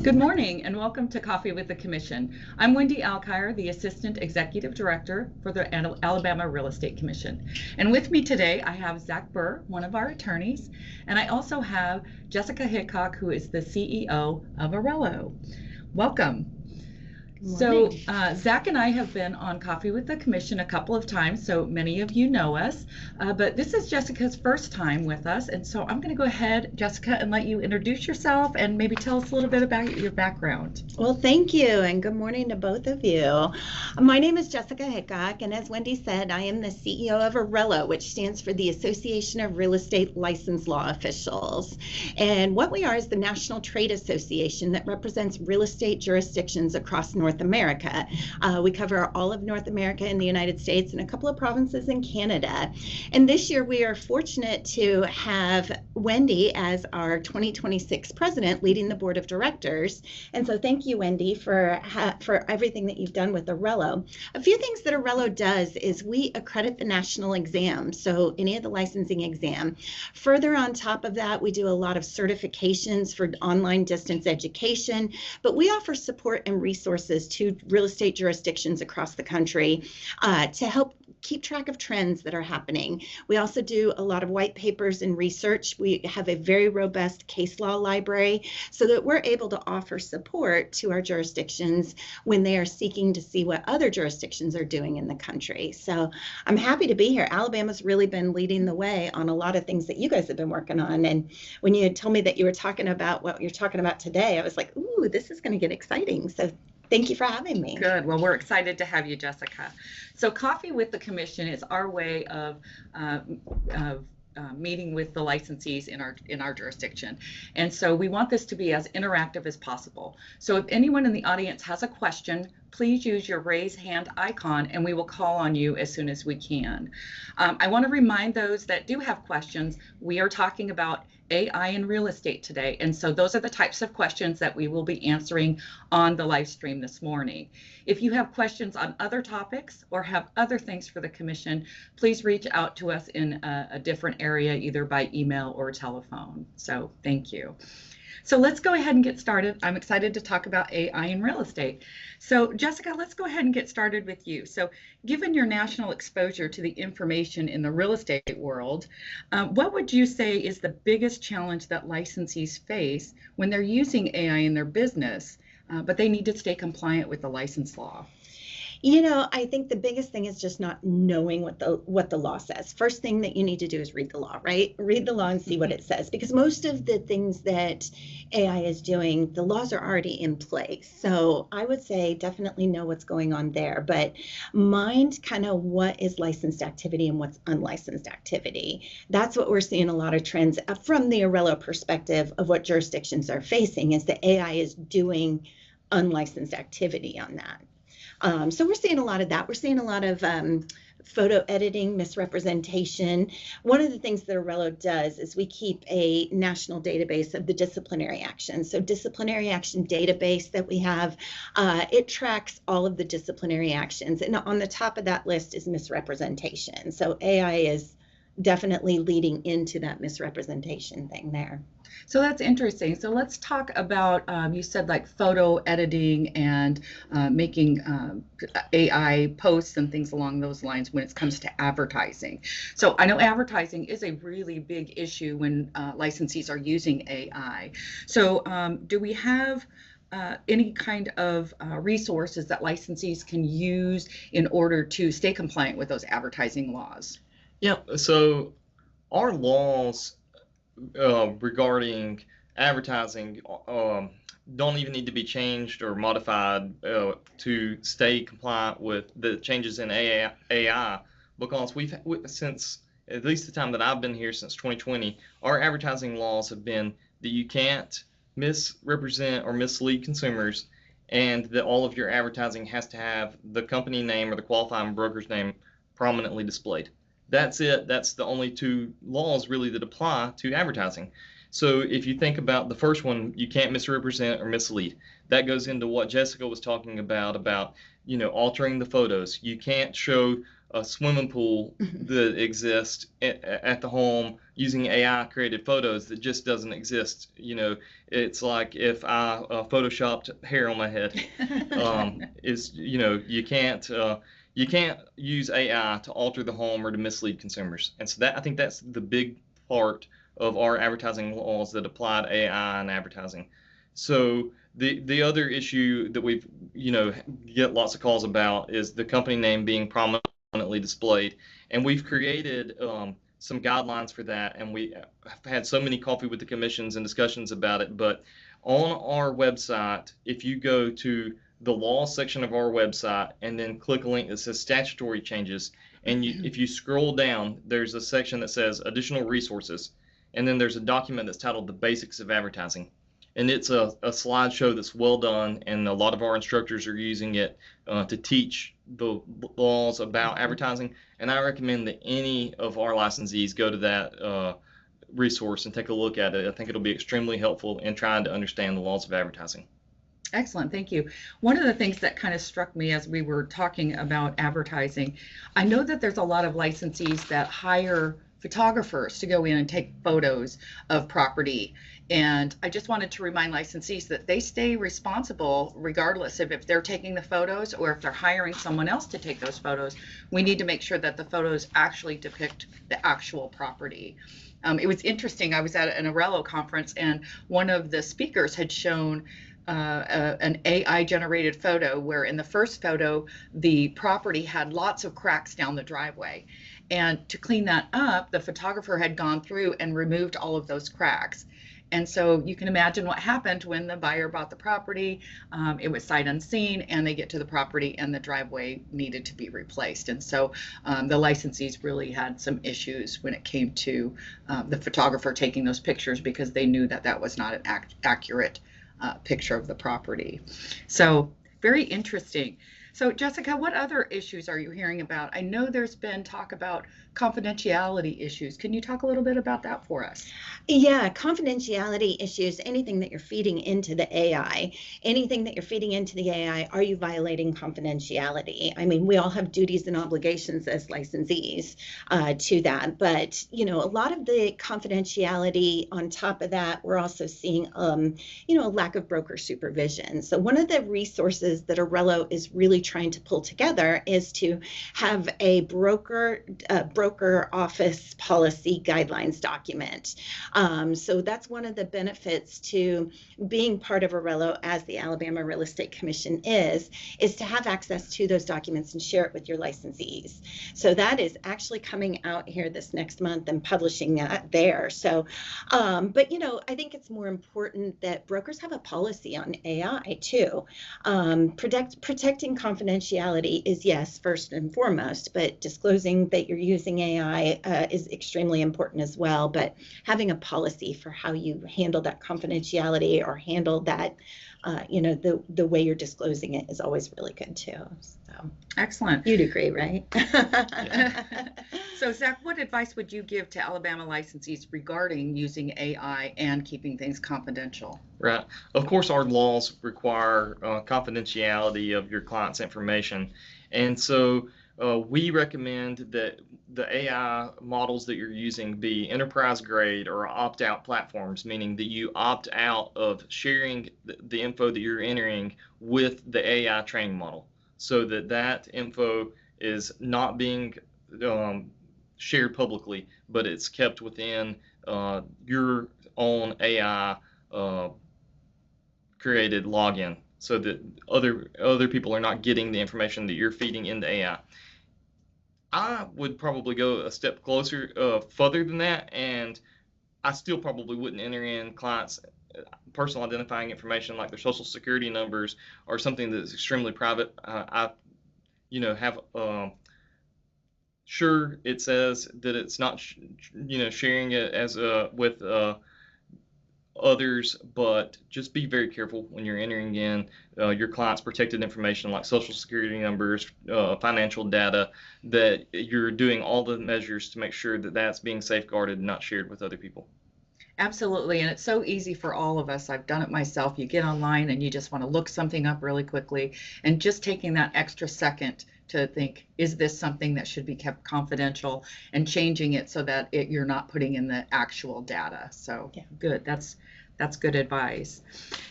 Good morning and welcome to Coffee with the Commission. I'm Wendy Alkire, the Assistant Executive Director for the Alabama Real Estate Commission. And with me today, I have Zach Burr, one of our attorneys, and I also have Jessica Hickok, who is the CEO of Arello. Welcome. So Zach and I have been on Coffee with the Commission a couple of times, so many of you know us, but this is Jessica's first time with us, and so I'm going to go ahead, Jessica, and let you introduce yourself and maybe tell us a little bit about your background. Well, thank you, and good morning to both of you. My name is Jessica Hickok, and as Wendy said, I am the CEO of Arello, which stands for the Association of Real Estate Licensed Law Officials. And what we are is the National Trade Association that represents real estate jurisdictions across North America. We cover all of North America in the United States and a couple of provinces in Canada. And this year we are fortunate to have Wendy as our 2026 president leading the board of directors. And so thank you, Wendy, for everything that you've done with Arello. A few things that Arello does is we accredit the national exam, so any of the licensing exam. Further on top of that, we do a lot of certifications for online distance education, but we offer support and resources to real estate jurisdictions across the country to help keep track of trends that are happening. We also do a lot of white papers and research. We have a very robust case law library so that we're able to offer support to our jurisdictions when they are seeking to see what other jurisdictions are doing in the country. So I'm happy to be here. Alabama's really been leading the way on a lot of things that you guys have been working on. And when you had told me that you were talking about what you're talking about today, I was like, ooh, this is going to get exciting. So thank you for having me. Good. Well, we're excited to have you, Jessica. So Coffee with the Commission is our way of meeting with the licensees in our jurisdiction. And so we want this to be as interactive as possible. So if anyone in the audience has a question, please use your raise hand icon and we will call on you as soon as we can. I want to remind those that do have questions, we are talking about AI in real estate today. And so those are the types of questions that we will be answering on the live stream this morning. If you have questions on other topics or have other things for the commission, please reach out to us in a different area, either by email or telephone. So thank you. So let's go ahead and get started. I'm excited to talk about AI in real estate. So Jessica, let's go ahead and get started with you. So given your national exposure to the information in the real estate world, what would you say is the biggest challenge that licensees face when they're using AI in their business, but they need to stay compliant with the license law? You know, I think the biggest thing is just not knowing what the law says. First thing that you need to do is read the law, right? Read the law and see what it says, because most of the things that AI is doing, the laws are already in place. So I would say definitely know what's going on there, but mind kind of what is licensed activity and what's unlicensed activity. That's what we're seeing a lot of trends from the Arello perspective of what jurisdictions are facing, is that AI is doing unlicensed activity on that. So we're seeing a lot of that. We're seeing a lot of photo editing, misrepresentation. One of the things that Arello does is we keep a national database of the disciplinary actions. So disciplinary action database that we have, it tracks all of the disciplinary actions. And on the top of that list is misrepresentation. So AI is definitely leading into that misrepresentation thing there. So that's interesting. So let's talk about, you said like photo editing and making AI posts and things along those lines when it comes to advertising. So I know advertising is a really big issue when licensees are using AI. So do we have any kind of resources that licensees can use in order to stay compliant with those advertising laws? Yeah, so our laws regarding advertising don't even need to be changed or modified to stay compliant with the changes in AI, because since at least the time that I've been here, since 2020, our advertising laws have been that you can't misrepresent or mislead consumers, and that all of your advertising has to have the company name or the qualifying broker's name prominently displayed. That's it. That's the only two laws really that apply to advertising. So if you think about the first one, you can't misrepresent or mislead. That goes into what Jessica was talking about, altering the photos. You can't show a swimming pool that exists at the home using AI created photos that just doesn't exist. It's like if I photoshopped hair on my head. You can't use AI to alter the home or to mislead consumers. And so I think that's the big part of our advertising laws that apply to AI and advertising. So the other issue that we've get lots of calls about is the company name being prominently displayed, and we've created some guidelines for that, and we have had so many coffee with the commissions and discussions about it. But on our website, if you go to the law section of our website and then click a link that says statutory changes, and if you scroll down, there's a section that says additional resources, and then there's a document that's titled the basics of advertising. And it's a slideshow that's well done, and a lot of our instructors are using it to teach the laws about advertising. And I recommend that any of our licensees go to that resource and take a look at it. I think it'll be extremely helpful in trying to understand the laws of advertising. Excellent, thank you. One of the things that kind of struck me as we were talking about advertising, I know that there's a lot of licensees that hire photographers to go in and take photos of property. And I just wanted to remind licensees that they stay responsible regardless of if they're taking the photos or if they're hiring someone else to take those photos. We need to make sure that the photos actually depict the actual property. It was interesting. I was at an Arello conference, and one of the speakers had shown an AI generated photo where in the first photo the property had lots of cracks down the driveway, and to clean that up the photographer had gone through and removed all of those cracks. And so you can imagine what happened when the buyer bought the property. It was sight unseen, and they get to the property and the driveway needed to be replaced. And so the licensees really had some issues when it came to the photographer taking those pictures, because they knew that that was not an accurate picture of the property. So very interesting. So Jessica, what other issues are you hearing about? I know there's been talk about confidentiality issues. Can you talk a little bit about that for us? Yeah, confidentiality issues, anything that you're feeding into the AI, are you violating confidentiality? I mean, we all have duties and obligations as licensees to that, but a lot of the confidentiality on top of that, we're also seeing a lack of broker supervision. So one of the resources that Arello is really trying to pull together is to have a broker office policy guidelines document. So that's one of the benefits to being part of Arello, as the Alabama Real Estate Commission is to have access to those documents and share it with your licensees. So that is actually coming out here this next month and publishing that there. So, but I think it's more important that brokers have a policy on AI too. Protecting confidentiality is, yes, first and foremost, but disclosing that you're using AI is extremely important as well. But having a policy for how you handle that confidentiality or handle that, the way you're disclosing it is always really good too. So excellent. You'd agree, right? So Zach, what advice would you give to Alabama licensees regarding using AI and keeping things confidential? Right. Of course, our laws require confidentiality of your client's information. And so we recommend that the AI models that you're using be enterprise grade or opt-out platforms, meaning that you opt out of sharing the info that you're entering with the AI training model, so that info is not being shared publicly, but it's kept within your own AI created login, so that other people are not getting the information that you're feeding into AI. I would probably go a step further than that, and I still probably wouldn't enter in clients' personal identifying information like their social security numbers or something that's extremely private. I have sure, it says that it's not sharing it as with others, but just be very careful when you're entering in your client's protected information like social security numbers, financial data, that you're doing all the measures to make sure that that's being safeguarded and not shared with other people. Absolutely, and it's so easy for all of us. I've done it myself. You get online and you just want to look something up really quickly, and just taking that extra second to think, is this something that should be kept confidential, and changing it so that you're not putting in the actual data. So Yeah. good. That's good advice.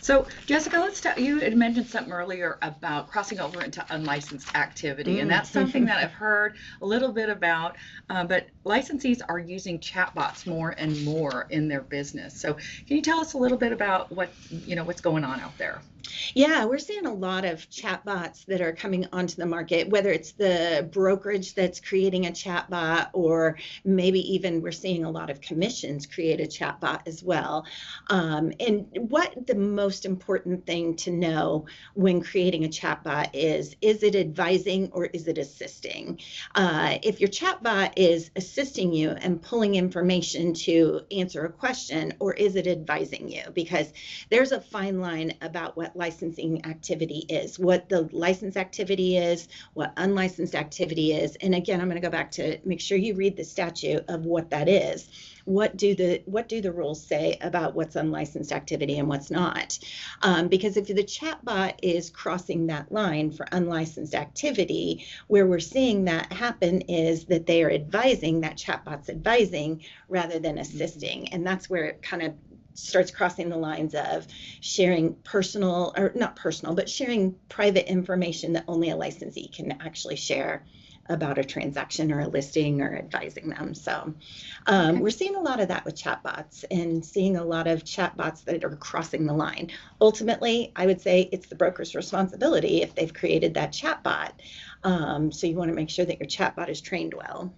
So Jessica, you had mentioned something earlier about crossing over into unlicensed activity, and that's something that I've heard a little bit about, but licensees are using chatbots more and more in their business. So can you tell us a little bit about what's going on out there? Yeah, we're seeing a lot of chatbots that are coming onto the market, whether it's the brokerage that's creating a chatbot, or maybe even we're seeing a lot of commissions create a chatbot as well. And what the most important thing to know when creating a chatbot is it advising or is it assisting? If your chatbot is assisting you and pulling information to answer a question, or is it advising you? Because there's a fine line about what licensing activity is, what the license activity is, what unlicensed activity is. And again, I'm going to go back to make sure you read the statute of what that is. What do the rules say about what's unlicensed activity and what's not? Because if the chatbot is crossing that line for unlicensed activity, where we're seeing that happen is that they are advising, that chatbot's advising rather than assisting. And that's where it kind of starts crossing the lines of sharing personal, or not personal, but sharing private information that only a licensee can actually share about a transaction or a listing, or advising them. So we're seeing a lot of that with chatbots, and seeing a lot of chatbots that are crossing the line. Ultimately, I would say it's the broker's responsibility if they've created that chatbot. So you want to make sure that your chatbot is trained well.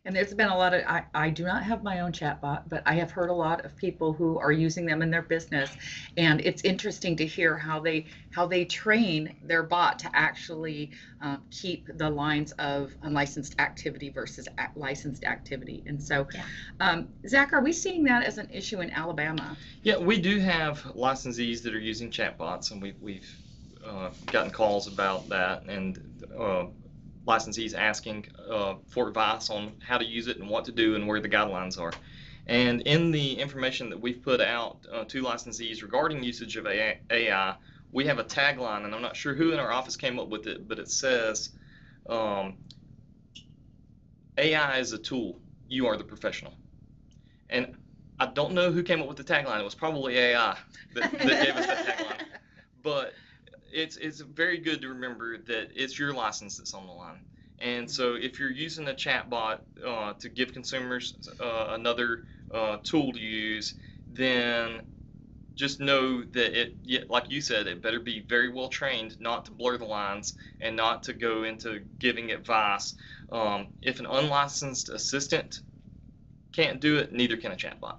And there's been a lot of, I do not have my own chatbot, but I have heard a lot of people who are using them in their business. And it's interesting to hear how they train their bot to actually keep the lines of unlicensed activity versus licensed activity. And so, Zach, are we seeing that as an issue in Alabama? Yeah, we do have licensees that are using chatbots, and we've gotten calls about that, and licensees asking for advice on how to use it and what to do and where the guidelines are. And in the information that we've put out to licensees regarding usage of AI, we have a tagline, and I'm not sure who in our office came up with it, but it says, AI is a tool, you are the professional. And I don't know who came up with the tagline. It was probably AI that gave us that tagline. But it's very good to remember that it's your license that's on the line. And so if you're using a chatbot to give consumers another tool to use, then just know that like you said, it better be very well trained not to blur the lines and not to go into giving advice. If an unlicensed assistant can't do it, neither can a chatbot.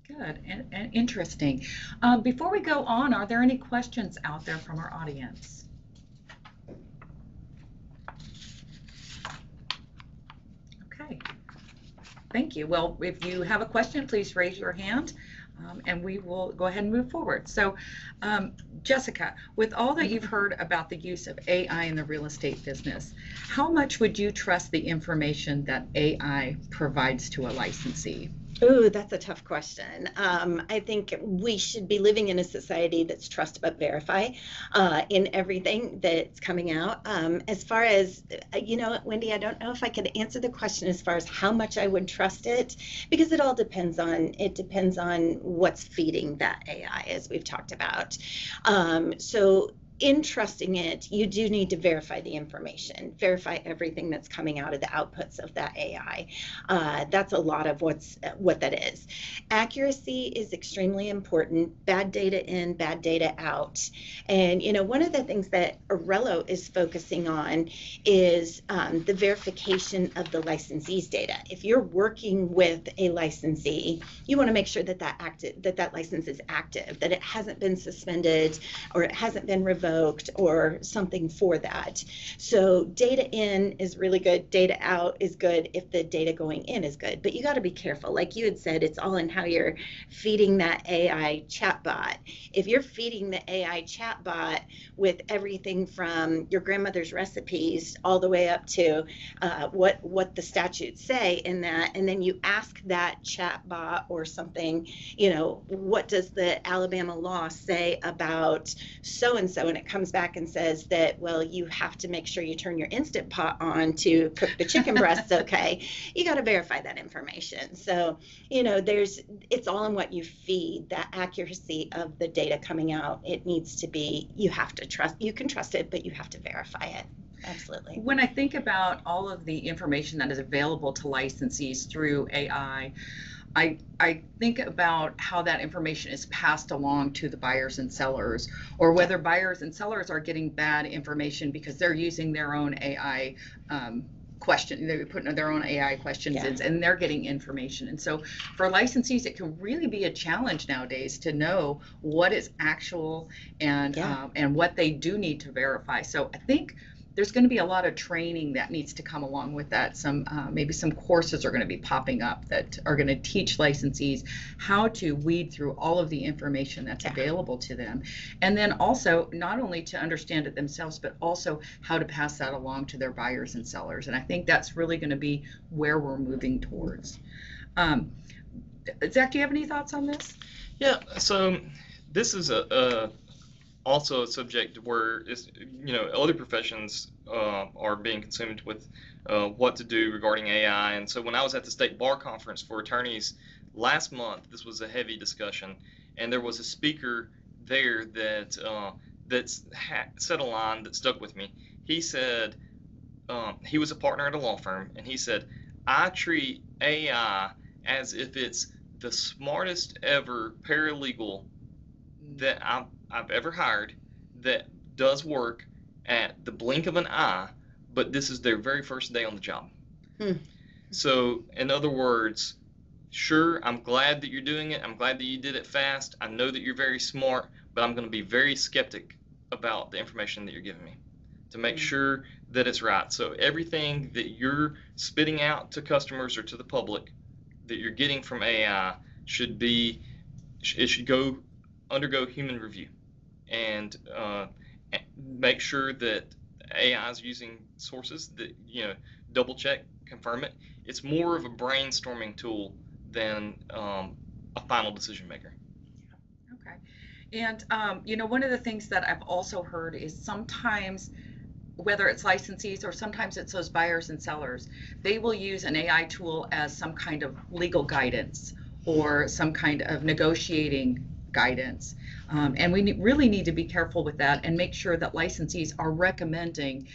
Good and interesting. Before we go on, are there any questions out there from our audience? Okay, thank you. Well, if you have a question, please raise your hand, and we will go ahead and move forward. So, Jessica, with all that you've heard about the use of AI in the real estate business, how much would you trust the information that AI provides to a licensee? Ooh, that's a tough question. I think we should be living in a society that's trust but verify in everything that's coming out. As far as, Wendy, I don't know if I could answer the question as far as how much I would trust it, because it all depends on what's feeding that AI, as we've talked about. So in trusting it, you do need to verify the information, verify everything that's coming out of the outputs of that AI. That's a lot of what that is. Accuracy is extremely important. Bad data in, bad data out. And one of the things that Arello is focusing on is the verification of the licensee's data. If you're working with a licensee, you want to make sure that that license is active, that it hasn't been suspended or it hasn't been revoked or something for that. So data in is really good. Data out is good if the data going in is good. But you got to be careful. Like you had said, it's all in how you're feeding that AI chatbot. If you're feeding the AI chatbot with everything from your grandmother's recipes all the way up to what the statutes say in that, and then you ask that chatbot or something, what does the Alabama law say about so-and-so? when it comes back and says that, well, you have to make sure you turn your Instant Pot on to cook the chicken breasts okay, you got to verify that information. So, it's all in what you feed, that accuracy of the data coming out. It needs to be, you have to trust, you can trust it, but you have to verify it. Absolutely. When I think about all of the information that is available to licensees through AI, I think about how that information is passed along to the buyers and sellers, or whether buyers and sellers are getting bad information because they're using their own AI they're putting their own AI questions in, and they're getting information. And so for licensees, it can really be a challenge nowadays to know what is actual and what they do need to verify. So I think there's going to be a lot of training that needs to come along with that. Maybe some courses are going to be popping up that are going to teach licensees how to weed through all of the information that's available to them. And then also not only to understand it themselves, but also how to pass that along to their buyers and sellers. And I think that's really going to be where we're moving towards. Zach, do you have any thoughts on this? Yeah, so this is also a subject where other professions are being consumed with what to do regarding AI. And so when I was at the state bar conference for attorneys last month, this was a heavy discussion, and there was a speaker there that said a line that stuck with me. He said he was a partner at a law firm, and he said, "I treat AI as if it's the smartest ever paralegal that I've ever hired that does work at the blink of an eye, but this is their very first day on the job." So in other words, sure, I'm glad that you're doing it. I'm glad that you did it fast. I know that you're very smart, but I'm going to be very skeptic about the information that you're giving me to make sure that it's right. So everything that you're spitting out to customers or to the public that you're getting from AI should undergo human review, and make sure that AI is using sources that double check, confirm it. It's more of a brainstorming tool than a final decision maker. Okay. And one of the things that I've also heard is sometimes, whether it's licensees or sometimes it's those buyers and sellers, they will use an AI tool as some kind of legal guidance or some kind of negotiating guidance. And we really need to be careful with that and make sure that licensees are recommending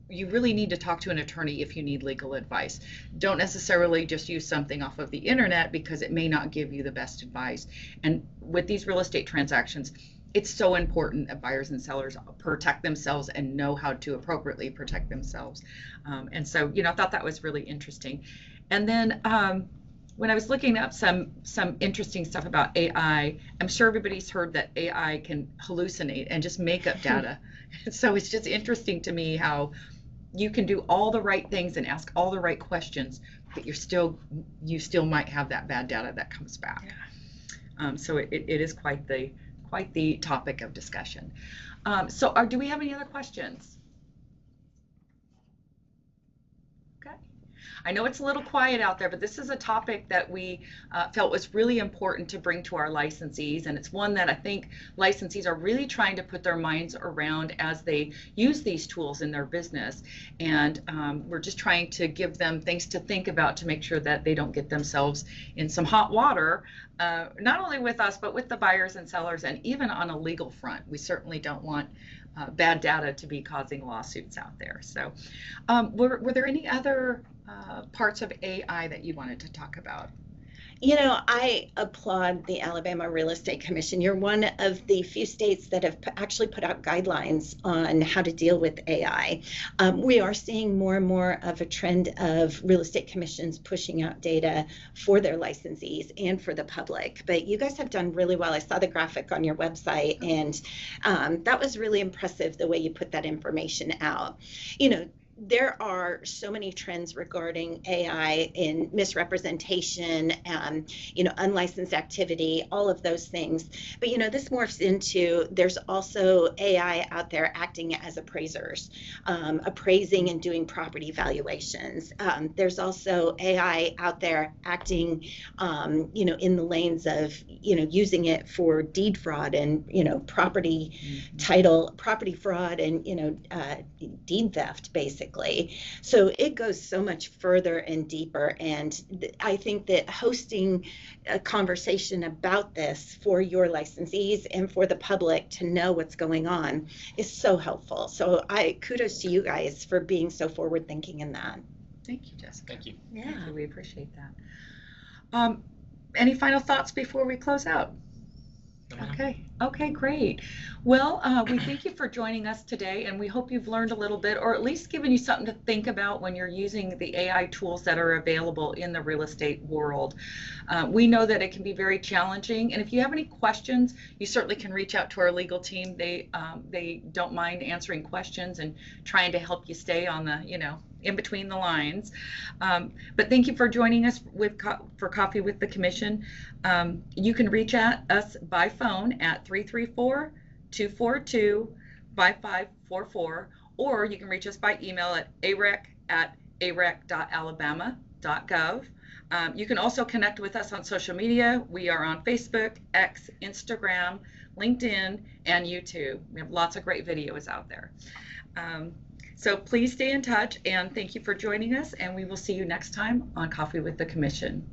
you really need to talk to an attorney if you need legal advice. Don't necessarily just use something off of the internet because it may not give you the best advice. And with these real estate transactions, it's so important that buyers and sellers protect themselves and know how to appropriately protect themselves. And so, I thought that was really interesting. And then when I was looking up some interesting stuff about AI, I'm sure everybody's heard that AI can hallucinate and just make up data. So it's just interesting to me how you can do all the right things and ask all the right questions, but you still might have that bad data that comes back. So it is quite the topic of discussion. So do we have any other questions? Okay. I know it's a little quiet out there, but this is a topic that we felt was really important to bring to our licensees, and it's one that I think licensees are really trying to put their minds around as they use these tools in their business. And we're just trying to give them things to think about to make sure that they don't get themselves in some hot water, not only with us, but with the buyers and sellers, and even on a legal front. We certainly don't want bad data to be causing lawsuits out there. So were there any other parts of AI that you wanted to talk about? I applaud the Alabama Real Estate Commission. You're one of the few states that have actually put out guidelines on how to deal with AI. We are seeing more and more of a trend of real estate commissions pushing out data for their licensees and for the public. But you guys have done really well. I saw the graphic on your website, and that was really impressive, the way you put that information out. there are so many trends regarding AI in misrepresentation, unlicensed activity, all of those things. But this morphs into, there's also AI out there acting as appraisers, appraising and doing property valuations. There's also AI out there acting, in the lanes of, using it for deed fraud and, property title, property fraud and, deed theft, basically. So it goes so much further and deeper. And I think that hosting a conversation about this for your licensees and for the public to know what's going on is so helpful. So kudos to you guys for being so forward thinking in that. Thank you, Jessica. Thank you. Yeah. Thank you. We appreciate that. Any final thoughts before we close out? Okay, great. Well, we thank you for joining us today, and we hope you've learned a little bit, or at least given you something to think about when you're using the AI tools that are available in the real estate world. We know that it can be very challenging, and if you have any questions, you certainly can reach out to our legal team. They don't mind answering questions and trying to help you stay on the, in between the lines. But thank you for joining us for Coffee with the Commission. You can reach us by phone at 334-242-5544, or you can reach us by email at arec@arec.alabama.gov. You can also connect with us on social media. We are on Facebook, X, Instagram, LinkedIn, and YouTube. We have lots of great videos out there. So please stay in touch, and thank you for joining us, and we will see you next time on Coffee with the Commission.